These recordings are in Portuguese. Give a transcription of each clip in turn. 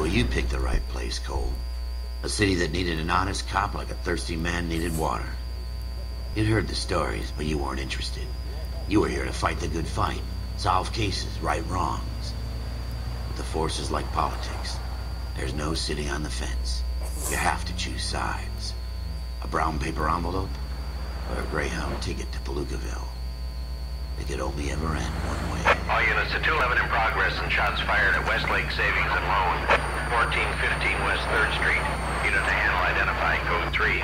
Well, you picked the right place, Cole. A city that needed an honest cop like a thirsty man needed water. You'd heard the stories, but you weren't interested. You were here to fight the good fight, solve cases, right wrongs. But the force is like politics. There's no sitting on the fence. You have to choose sides. A brown paper envelope, or a Greyhound ticket to Palookaville. It could only ever end one way. All units to 211 in progress and shots fired at Westlake Savings and Loan, 1415 West 3rd Street. Unit to handle identifying code 3.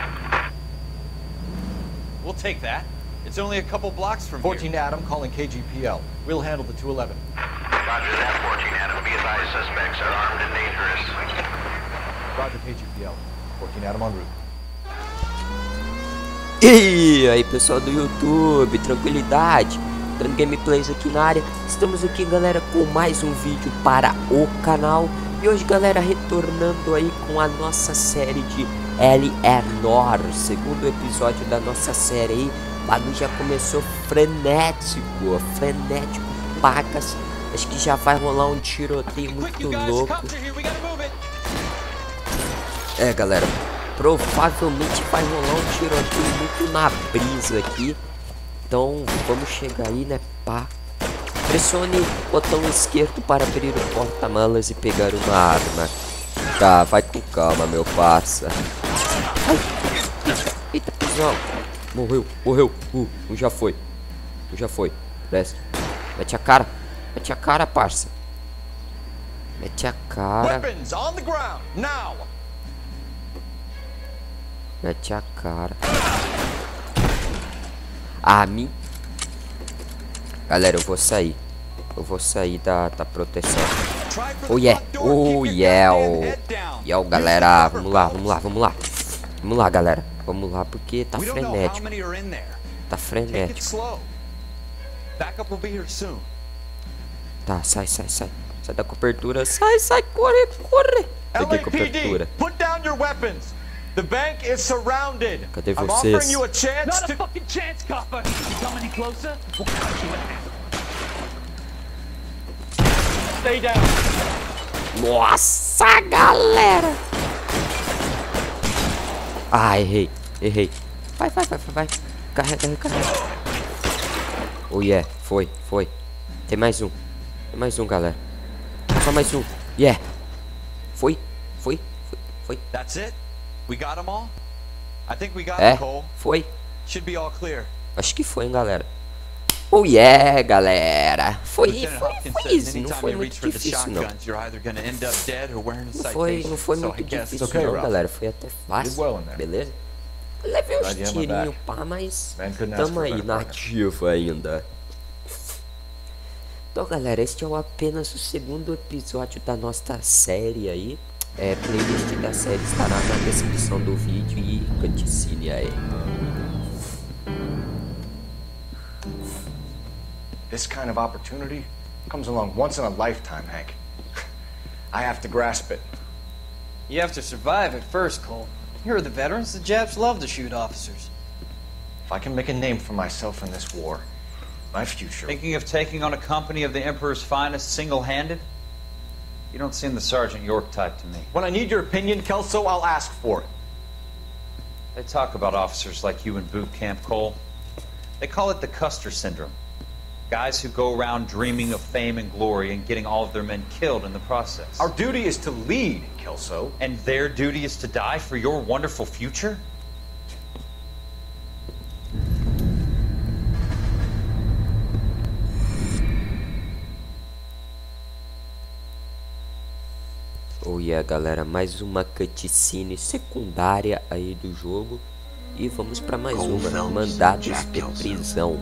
We'll take that. It's only a couple blocks from 14 here. Adam calling KGPL. We'll handle the 211. Roger that, 14 Adam. Be advised, suspects are armed and dangerous. Roger KGPL. 14 Adam en route. E aí pessoal do YouTube, tranquilidade, dando gameplays aqui na área. Estamos aqui galera com mais um vídeo para o canal. E hoje galera, retornando aí com a nossa série de L.A Noire, segundo episódio da nossa série aí. O bagulho já começou frenético pacas. Acho que já vai rolar um tiroteio muito louco. É galera, provavelmente vai rolar um tiroteio muito na brisa aqui. Então vamos chegar aí, né, pá. Pressione o botão esquerdo para abrir o porta-malas e pegar uma arma. Tá, vai com calma, meu parça. Ai, eita, pessoal. Morreu. Já foi. Desce. Mete a cara, parça. Mete a cara. Mete a cara. Mim. Galera, eu vou sair da proteção. Oh yeah, galera. Vamos lá, galera. Vamos lá, porque tá frenético. Tá, sai. Sai da cobertura. Sai, corre. Peguei cobertura. The bank is surrounded. Cadê I'm vocês? offering you a chance Not to... a fucking chance, copper. You come any closer, we'll cut you in half. Stay down. Nossa, galera. Errei. Vai. Carrega. Oh yeah, foi. Tem mais um, galera. Só mais um. Yeah. Foi. That's it? We got them all? I think we got them, Cole. Foi. Should be all clear. Acho que foi, hein, galera. Oh yeah, galera. Foi easy. Não foi muito difícil, não. Não foi muito difícil, não, galera. Foi até fácil, beleza? Levei uns tirinhos, pá, mas tamo aí na ativa ainda. Então, galera, este é apenas o segundo episódio da nossa série aí. Playlist da série estará na descrição do vídeo e cutscene aí. This kind of opportunity comes along once in a lifetime, Hank. I have to grasp it. You have to survive at first, Cole. Here are the veterans. The Japs love to shoot officers. If I can make a name for myself in this war, my future... Thinking of taking on a company of the Emperor's finest single-handed? You don't seem the Sergeant York type to me. When I need your opinion, Kelso, I'll ask for it. They talk about officers like you in boot camp, Cole. They call it the Custer Syndrome. Guys who go around dreaming of fame and glory and getting all of their men killed in the process. Our duty is to lead, Kelso. And their duty is to die for your wonderful future? Oh yeah, galera, mais uma cutscene secundária aí do jogo. E vamos pra mais uma, mandados de prisão.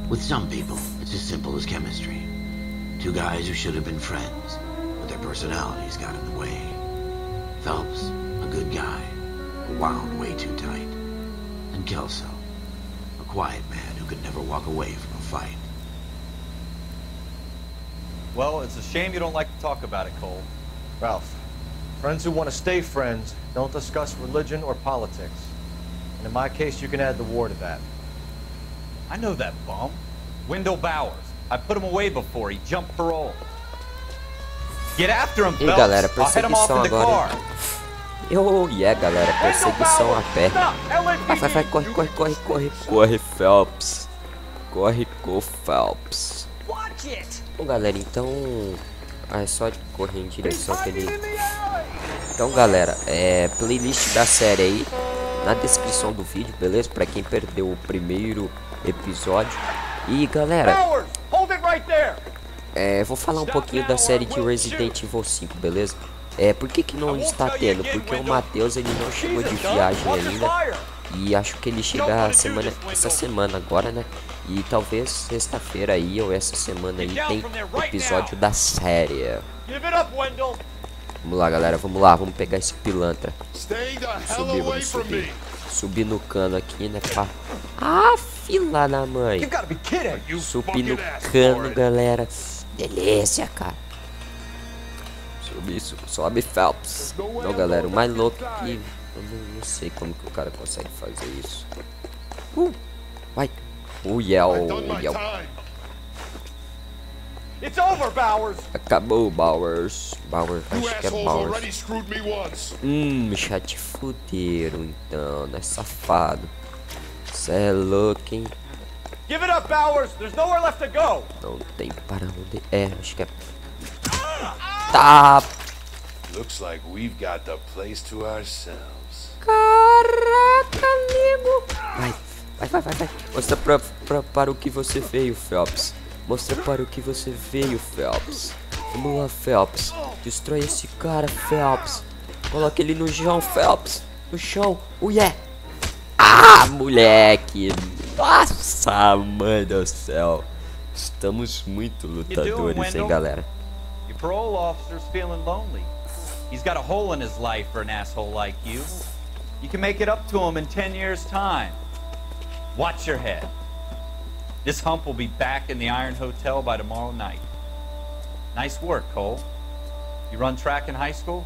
With some people, it's as simple as chemistry. Two guys who should have been friends, but their personalities got in the way. Phelps, a good guy, wound way too tight. And Kelso, a quiet man who could never walk away from a fight. Well, it's a shame you don't like to talk about it, Cole. Ralph, friends who want to stay friends don't discuss religion or politics. And in my case, you can add the war to that. I know that bum. Wendell Bowers. I put him away before he jumped parole. Get after him, E galera, Phelps. I'll head him off perseguição in the agora. car. Oh, yeah, galera, perseguição a pé. Vai, corre, Phelps. Corre com Phelps. Bom, galera, então... é só correr em direção que ele... Então, galera, playlist da série aí na descrição do vídeo, beleza? Pra quem perdeu o primeiro episódio. E, galera... vou falar um pouquinho da série de Resident Evil 5, beleza? Por que não está tendo? Porque o Matheus, ele não chegou de viagem ainda. E acho que ele chega essa semana agora, né? E talvez sexta-feira aí, ou essa semana aí, tem episódio da série. Vamos lá, galera, vamos lá. Vamos pegar esse pilantra. Vamos subir. Subir no cano aqui, né, pá? Ah, fila da mãe. Subir no cano, galera. Delícia, cara. Sobe Phelps. Não, galera, o mais louco que... eu não sei como que o cara consegue fazer isso. Vai. Acabou, Bowers. Acho que é Bowers. Já te fuderam então, né, safado. Cê é louco, hein? Give it up, Bowers. There's nowhere left to go. Não tem para onde. Acho que é. Tá. Looks like we've got the place to ourselves. Caraca, amigo. Vai. Mostra para o que você veio, Phelps. Mostra para o que você veio, Phelps. Vamos lá, Phelps. Destrói esse cara, Phelps. Coloca ele no chão, Phelps. No chão. Yeah. Ah, moleque. Nossa, mãe do céu. Estamos muito lutadores, hein, galera. Your parole officer's feeling lonely. He's got a hole in his life for an asshole like you. You can make it up to him in 10 years' time. Watch your head. This hump will be back in the Iron Hotel by tomorrow night. Nice work, Cole. You run track in high school?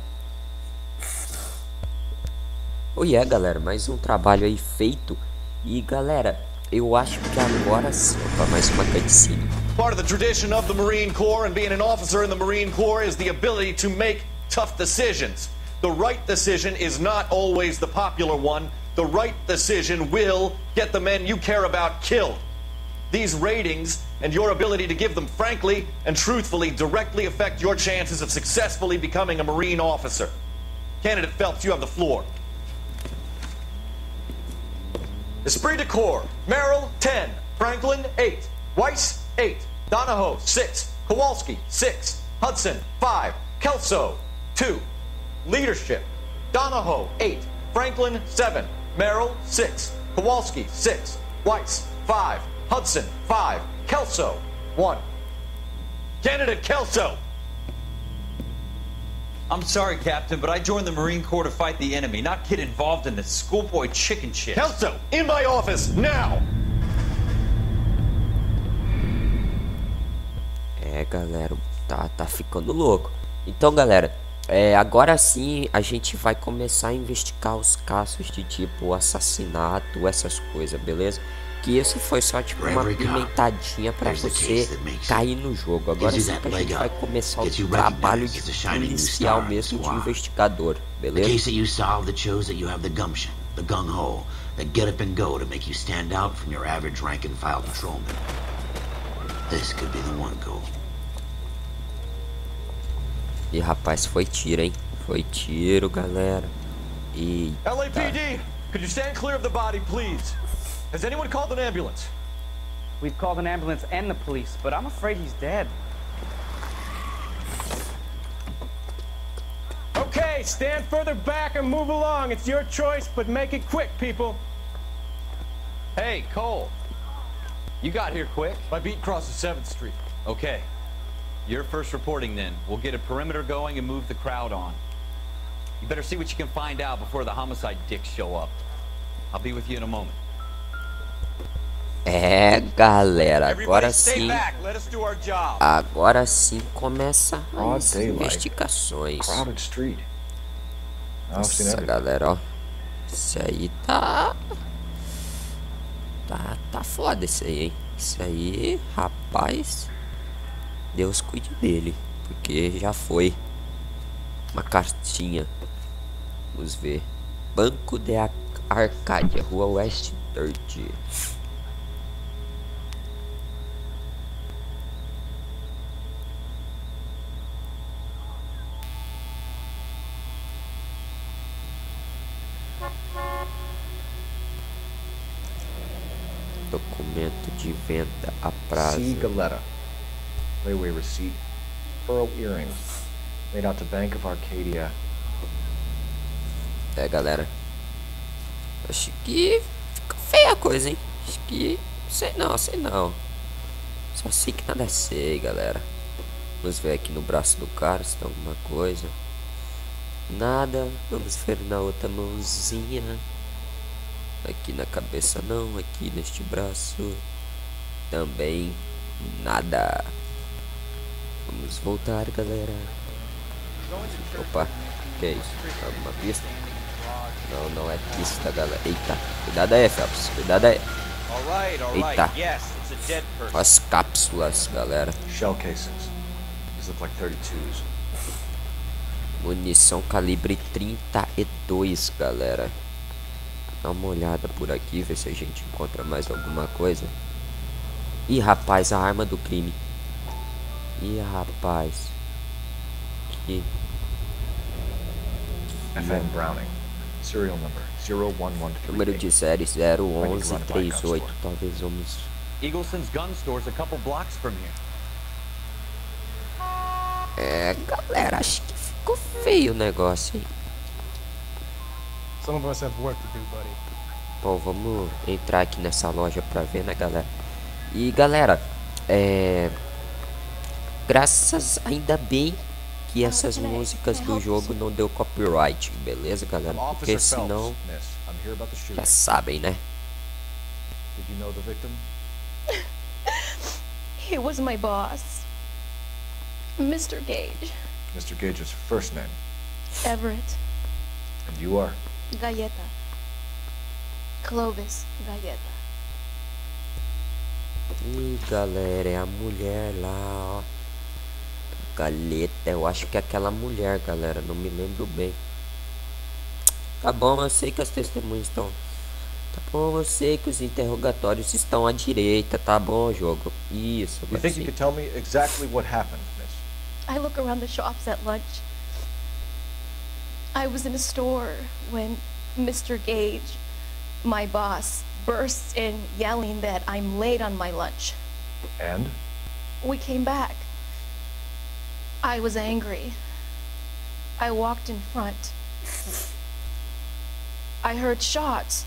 Oh yeah, galera, mais um trabalho aí feito. E galera, eu acho que agora sim. Opa, mais uma cutscene. Part of the tradition of the Marine Corps and being an officer in the Marine Corps is the ability to make tough decisions. The right decision is not always the popular one. The right decision will get the men you care about killed. These ratings and your ability to give them frankly and truthfully directly affect your chances of successfully becoming a Marine officer. Candidate Phelps, you have the floor. Esprit de Corps, Merrill 10, Franklin 8, Weiss 8, Donahoe 6, Kowalski 6, Hudson 5, Kelso 2. Leadership, Donahoe 8, Franklin 7, Merrill 6, Kowalski 6, Weiss 5, Hudson 5, Kelso 1. Candidate Kelso! I'm sorry, Captain, but I joined the Marine Corps to fight the enemy, not get involved in this schoolboy chicken shit. Kelso, in my office, now! Galera, tá ficando louco. Então, galera, agora sim a gente vai começar a investigar os casos de tipo assassinato, essas coisas, beleza? Que isso foi só tipo uma pimentadinha pra você cair no jogo. Agora sim que a gente vai começar o trabalho de policial mesmo, de investigador, beleza? The case that you solved that shows that you have the gumption, the gung-ho, the get up and go to make you stand out from your average rank and file patrolman. This could be the one, Cole. E rapaz, foi tiro, hein? Foi tiro, galera. E LAPD, could you stand clear of the body, please? Has anyone called an ambulance? We've called an ambulance and the police, but I'm afraid he's dead. Okay, stand further back and move along. It's your choice, but make it quick, people. Hey, Cole. You got here quick. My beat crosses 7th Street. Okay. You're first reporting then. We'll get a perimeter going and move the crowd on. You better see what you can find out before the homicide dicks show up. I'll be with you in a moment. Galera, agora sim. Agora sim começa as investigações. Nossa, galera, ó. Isso aí tá foda isso aí, hein? Isso aí, rapaz. Deus cuide dele. porque já foi uma cartinha. Vamos ver. Banco de Arcádia, Rua West 30. Documento de venda a prazo. C. Galetta. Layaway receipt. Pearl earrings. Made out to Bank of Arcadia. É, galera. Acho que fica feia a coisa, hein? Acho que... sei não. Só sei que nada sei, galera. Vamos ver aqui no braço do cara se tem alguma coisa. Nada. Vamos ver na outra mãozinha. Aqui na cabeça não. Aqui neste braço também nada. Vamos voltar, galera. Opa, que é isso? Alguma pista? Não é pista, galera. Eita, cuidado aí, Phelps. Cuidado aí. Eita. As cápsulas, galera. Shell casings. These look like 32s. Munição calibre 32, galera. Dá uma olhada por aqui, ver se a gente encontra mais alguma coisa. Ih, rapaz, a arma do crime. Ih, rapaz. Que... FN Browning. Serial number 01138. Número de série 01138. Talvez vamos... Eagleson's gun store's a couple blocks from here. É, galera, acho que ficou feio o negócio, hein? Some of us have work to do, buddy. Bom, vamos entrar aqui nessa loja pra ver, né, galera? E, galera, graças, ainda bem que essas músicas do jogo não deu copyright, beleza, galera? Porque senão, já sabem, né? Did you know the victim? He was my boss, Mr. Gage. Mr. Gage's first name. Everett. And you are? Galleta. Clovis Galleta. Ih, galera, é a mulher lá, ó. Galeta, eu acho que é aquela mulher, galera. Não me lembro bem. Tá bom, eu sei que as testemunhas estão... Tá bom, eu sei que os interrogatórios estão à direita. Tá bom, jogo. Isso, You think you could tell me exactly what happened, miss? I look around the shops at lunch. I was in a store when Mr. Gage, my boss, bursts in yelling that I'm late on my lunch. And? We came back. I was angry. I walked in front. I heard shots.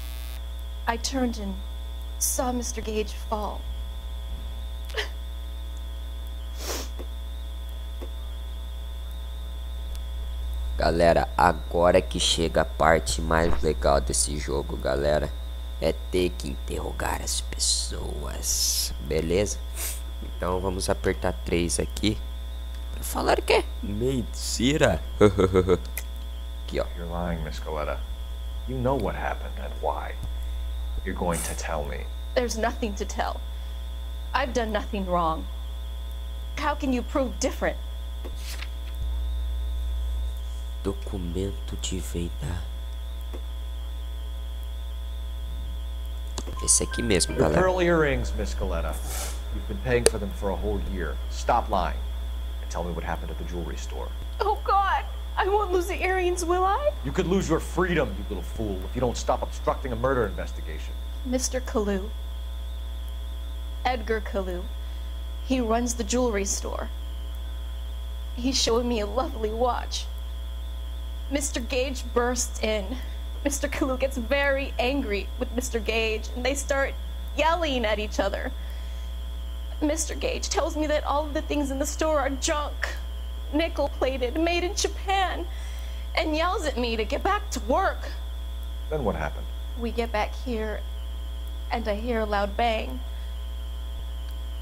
I turned and saw Mr. Gage fall. Galera, agora que chega a parte mais legal desse jogo, galera. É ter que interrogar as pessoas, beleza? Então vamos apertar 3 aqui. Pra falar o quê? Mentira. Aqui, ó. You're lying, Miss Galetta. You know what happened and why. You're going to tell me. There's nothing to tell. I've done nothing wrong. How can you prove different? Documento de venda. Esse aqui mesmo, Your galera. pearl earrings, Miss Galetta. You've been paying for them for a whole year. Stop lying and tell me what happened at the jewelry store. Oh God, I won't lose the earrings, will I? You could lose your freedom, you little fool, if you don't stop obstructing a murder investigation. Mr. Kalu. Edgar Kalu. He runs the jewelry store. He showed me a lovely watch. Mr. Gage bursts in. Mr. Kalu gets very angry with Mr. Gage, and they start yelling at each other. Mr. Gage tells me that all of the things in the store are junk, nickel-plated, made in Japan, and yells at me to get back to work. Then what happened? We get back here, and I hear a loud bang.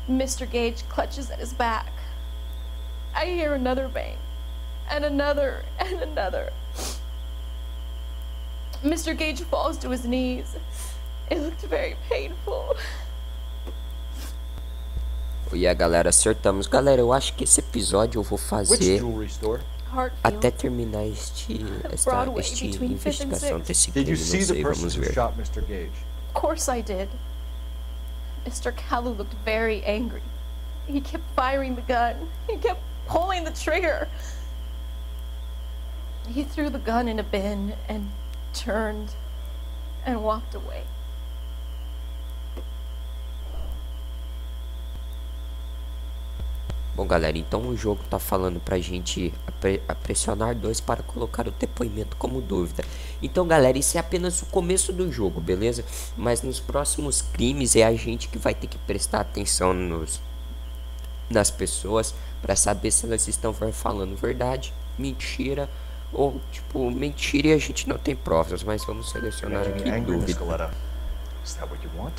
Mr. Gage clutches at his back. I hear another bang, and another, and another. Mr. Gage falls to his knees. It looked very painful. E a galera, acertamos. Galera, eu acho que esse episódio eu vou fazer até terminar esta investigação desse crime. Não sei, vamos ver. Of course I did. Mr. Kalu looked very angry. He kept firing the gun. He kept pulling the trigger. He threw the gun in a bin and turned and walked away. Bom, galera, então o jogo tá falando pra gente pressionar 2 para colocar o depoimento como dúvida. Então, galera, isso é apenas o começo do jogo, beleza? Mas nos próximos crimes é a gente que vai ter que prestar atenção nas pessoas para saber se elas estão falando verdade, mentira ou, tipo, mentira e a gente não tem provas. Mas vamos selecionar aqui dúvida. Is that what you want?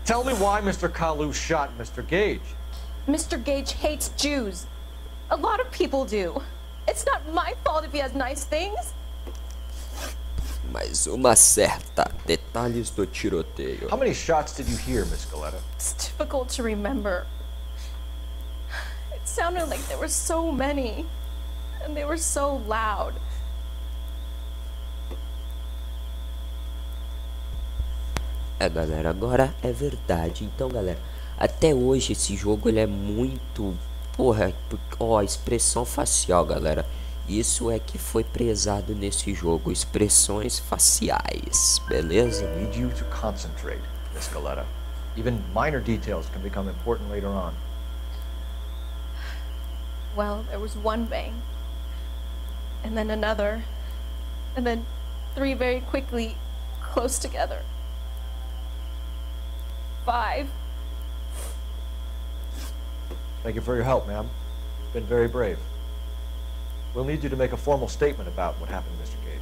Tell me why Mr. Kalu shot Mr. Gage. Mr. Gage hates Jews. A lot of people do. It's not my fault if he has nice things. Mais uma certa. Detalhes do tiroteio. How many shots did you hear, Miss Galetta? It's difficult to remember. It sounded like there were so many. And they were so loud. É, galera, agora é verdade. Então, galera, até hoje esse jogo ele é muito... Porra, ó, expressão facial, galera. Isso é que foi prezado nesse jogo, expressões faciais, beleza? I need you to concentrate, Miss Galetta. Even minor details can become important later on. Well, there was one bang. And then another. And then 3 very quickly, close together. 5. Thank you for your help, ma'am. You've been very brave. We'll need you to make a formal statement about what happened to Mr. Gage.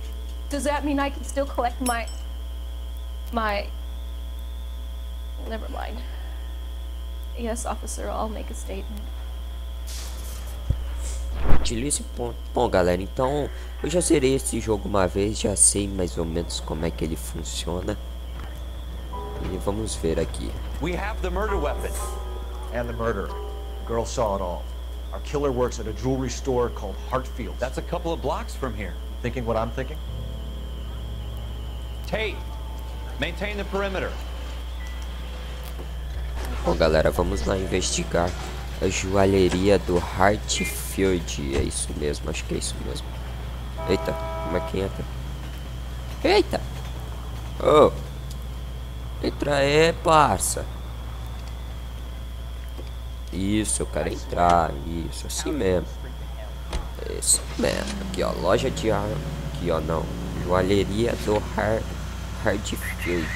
Does that mean I can still collect my... Never mind. Yes, officer, I'll make a statement. Utilize ponto. Bom, galera, então eu já zerei esse jogo uma vez, já sei mais ou menos como é que ele funciona. E vamos ver aqui. We have the murder weapon. And the murderer. The girl saw it all. Our killer works at a jewelry store called Hartfield. That's a couple of blocks from here. Thinking what I'm thinking? Tate, maintain the perimeter. Bom, galera, vamos lá investigar a joalheria do Hartfield. É isso mesmo, acho que é isso mesmo. Eita, como é que entra? Eita! Oh! Entra aí, parça. Isso, eu quero entrar. Isso, assim mesmo. Isso mesmo. Aqui, ó, loja de arma. Aqui, ó, não. Joalheria do Hartfield.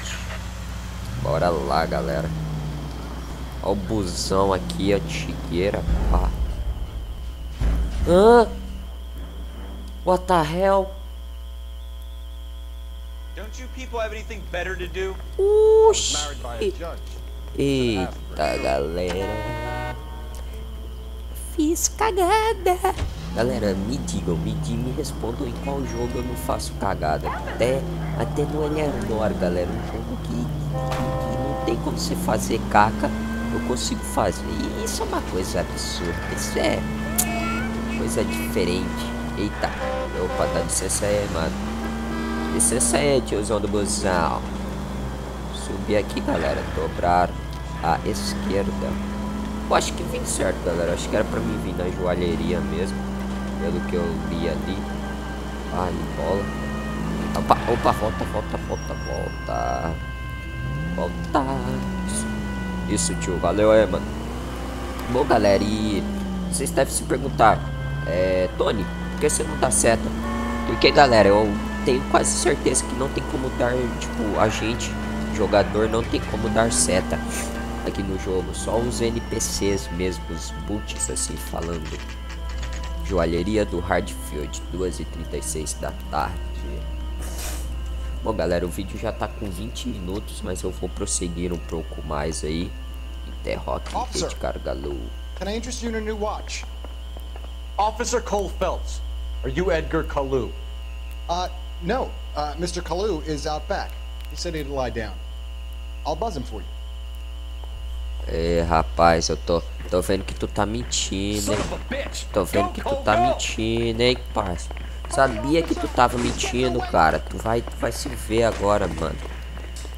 Bora lá, galera. Ó o busão aqui, antigueira, pá. Hã? What the hell? Don't you people have anything better to do? Eita, galera. Fiz cagada. Galera, me digam, me respondam em qual jogo eu não faço cagada. Até no L.A Noire, galera. Um jogo que não tem como você fazer caca. Eu consigo fazer. E isso é uma coisa absurda. Isso é coisa diferente. Eita. Opa, dá licença aí, mano. Licença aí, tiozão do busão. Subir aqui, galera. Dobrar à esquerda. Eu acho que vim certo, galera. Acho que era pra mim vir na joalheria mesmo. Pelo que eu vi ali. Ai, bola. Opa, volta. Volta. Isso, tio. Valeu aí, mano. Bom, galera, e vocês devem se perguntar, Tony, por que você não dá seta? Porque, galera, eu tenho quase certeza que não tem como dar, tipo, a gente, jogador, não tem como dar seta aqui no jogo. Só os NPCs mesmo, os boots, assim, falando. Joalheria do Hartfield, 2h36 da tarde. Bom, galera, o vídeo já tá com 20 minutos, mas eu vou prosseguir um pouco mais aí. Interroque de cargalou. Can I interest you in a new watch? Officer Cole Phelps, are you Edgar Kalu? No. Mr. Kalu is out back. He said he'd lie down. I'll buzz him for you. Rapaz, eu tô vendo que tu tá mentindo, hein? Tô vendo que tu tá mentindo, hein, parça? Sabia que tu tava mentindo, cara. Tu vai se ver agora, mano.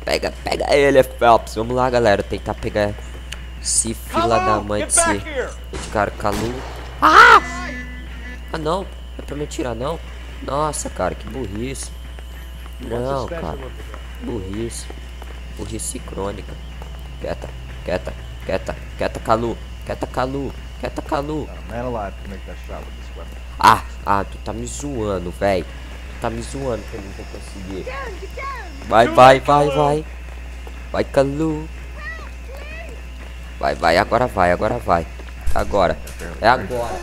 Pega ele, Phelps. Vamos lá, galera. Tentar pegar esse fila da mãe de cara calu. Ah, não. É pra me tirar, não? Nossa, cara, que burrice. Não, cara. Burrice. Burrice crônica. Quieta, Calu. Tu tá me zoando, velho. Tá me zoando que eu não vou conseguir. Vai. Vai, Calu. Vai, agora vai. Agora. É agora.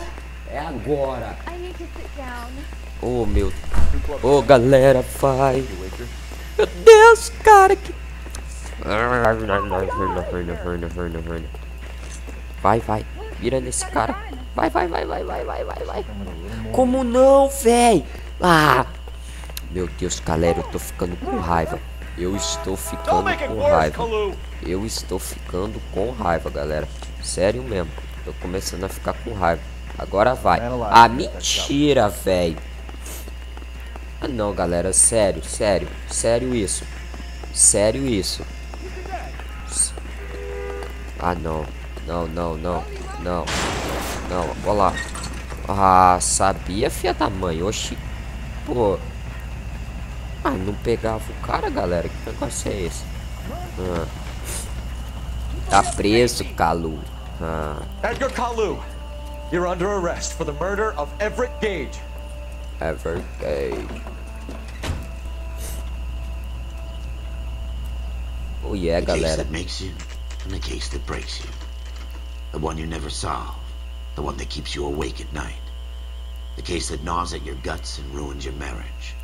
Oh, meu. Oh, galera, vai. Meu Deus, cara, que... Vai. Vira nesse cara. Vai. Como não, véi? Ah! Meu Deus, galera, eu tô ficando com raiva. Eu estou ficando com raiva, galera. Sério mesmo. Tô começando a ficar com raiva. Agora vai. Ah, mentira, velho. Ah, não, galera. Sério isso. Ah, não. Olha lá. Ah, sabia, filha da mãe. Oxi. Pô. Ah, não pegava o cara, galera. Que negócio é esse? Tá preso, Calu. Edgar Calu, you're under arrest for the murder of Everett Gage. Oh yeah, the galera. Case that makes you and the case that breaks you. The one you never solve. The one that keeps you awake at night. The case that gnaws at your guts and ruins your marriage.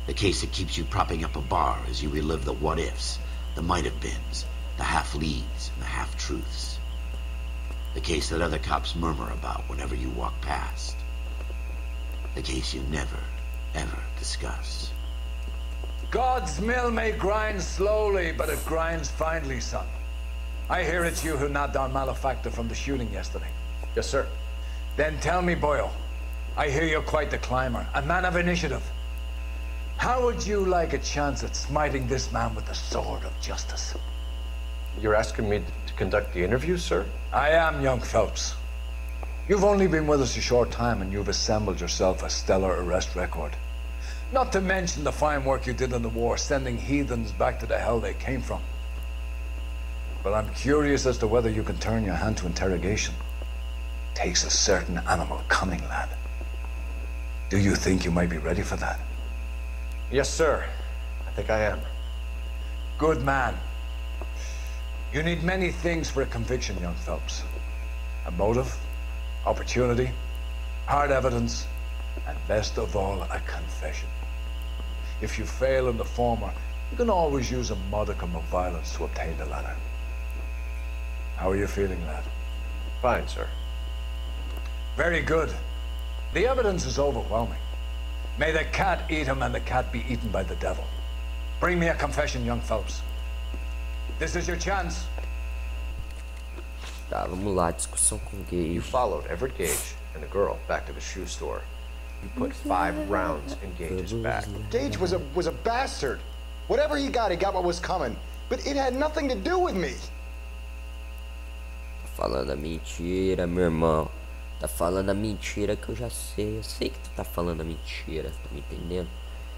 The case that keeps you propping up a bar as you relive the what-ifs, the might-have-beens, the half-leads, and the half-truths. The case that other cops murmur about whenever you walk past. The case you never, ever discuss. God's mill may grind slowly, but it grinds finely, son. I hear it's you who nabbed our malefactor from the shooting yesterday. Yes, sir. Then tell me, Boyle, I hear you're quite the climber, a man of initiative. How would you like a chance at smiting this man with the sword of justice? You're asking me to conduct the interview, sir? I am, young Phelps. You've only been with us a short time and you've assembled yourself a stellar arrest record. Not to mention the fine work you did in the war, sending heathens back to the hell they came from. But I'm curious as to whether you can turn your hand to interrogation. Takes a certain animal cunning, lad. Do you think you might be ready for that? Yes, sir. I think I am. Good man. You need many things for a conviction, young Phelps. A motive, opportunity, hard evidence, and best of all, a confession. If you fail in the former, you can always use a modicum of violence to obtain the latter. How are you feeling, lad? Fine, sir. Very good. The evidence is overwhelming. May the cat eat him and the cat be eaten by the devil. Bring me a confession, young Phelps. This is your chance. Tá, vamos lá, discussão com Gage. You followed Everett Gage and the girl back to the shoe store. You put 5 rounds in Gage's back. Gage was a bastard. Whatever he got what was coming. But it had nothing to do with me. Tá falando a mentira, meu irmão. Tá falando a mentira que eu já sei. Eu sei que tu tá falando a mentira, tá me entendendo?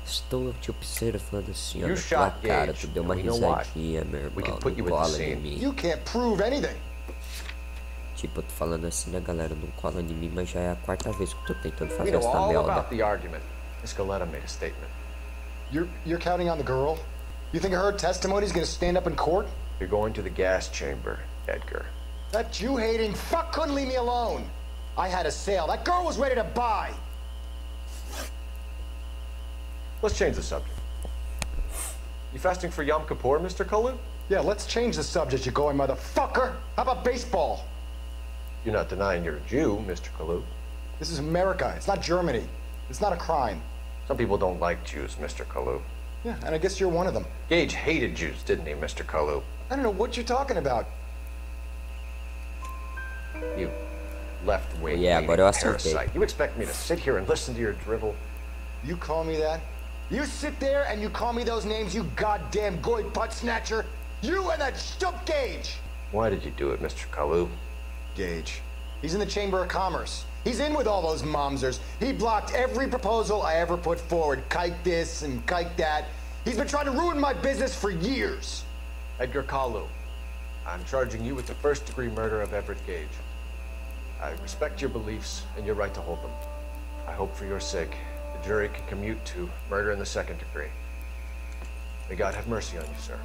Estou te observando assim, ó, na tua cara. Tu deu uma risadinha, meu irmão. Não cola em mim. You can't prove anything. Tipo, eu tô falando assim, né, galera? Não cola em mim, mas já é a 4ª vez que eu tô tentando fazer essa merda. You're counting on the girl? You think her testimony is gonna stand up in court? You're going to the gas chamber, Edgar. That Jew-hating fuck couldn't leave me alone. I had a sale. That girl was ready to buy. Let's change the subject. You fasting for Yom Kippur, Mr. Kalu? Yeah, let's change the subject, you going motherfucker. How about baseball? You're not denying you're a Jew, Mr. Kalu. This is America. It's not Germany. It's not a crime. Some people don't like Jews, Mr. Kalu. Yeah, and I guess you're one of them. Gage hated Jews, didn't he, Mr. Kalu? I don't know what you're talking about. You left-wing agora eu acertei. parasite. You expect me to sit here and listen to your drivel? You call me that? You sit there and you call me those names, you goddamn goy butt snatcher? You and that stump Gage! Why did you do it, Mr. Kalu? Gage. He's in the Chamber of Commerce. He's in with all those momsers. He blocked every proposal I ever put forward. Kike this and kike that. He's been trying to ruin my business for years. Edgar Kalu, I'm charging you with the first-degree murder of Everett Gage. I respect your beliefs and your right to hold them. I hope for your sake the jury can commute to murder in the second degree. May God have mercy on you, sir.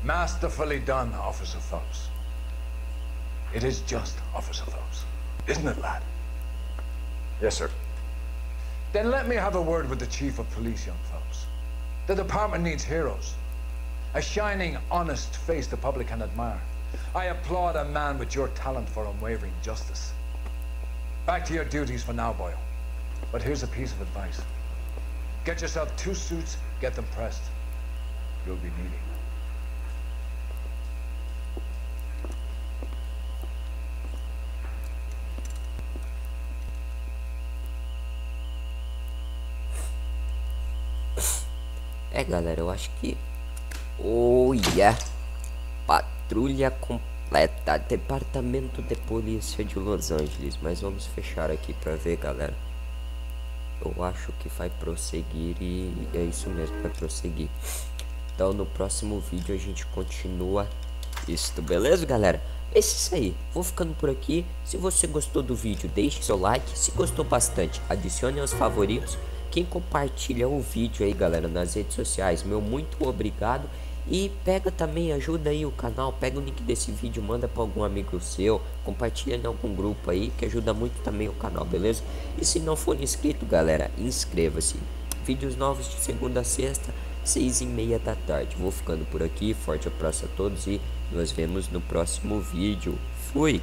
Masterfully done, Officer Phelps. It is just, Officer Phelps. Isn't it, lad? Yes, sir. Then let me have a word with the Chief of Police, young Phelps. The department needs heroes. A shining, honest face the public can admire. I applaud a man with your talent for unwavering justice. Back to your duties for now, boyo. But here's a piece of advice. Get yourself 2 suits, get them pressed. You'll be needing them. Galera, eu acho que... Oh, yeah. Patrulha completa. Departamento de Polícia de Los Angeles. Mas vamos fechar aqui pra ver, galera. Eu acho que vai prosseguir e é isso mesmo, vai prosseguir. Então no próximo vídeo a gente continua isto, beleza, galera? É isso aí, vou ficando por aqui. Se você gostou do vídeo, deixe seu like. Se gostou bastante, adicione aos favoritos. Quem compartilha o vídeo aí, galera, nas redes sociais, meu muito obrigado. E pega também, ajuda aí o canal, pega o link desse vídeo, manda para algum amigo seu, compartilha em algum grupo aí, que ajuda muito também o canal, beleza? E se não for inscrito, galera, inscreva-se. Vídeos novos de segunda a sexta, 6h30 da tarde. Vou ficando por aqui, forte abraço a todos e nos vemos no próximo vídeo. Fui!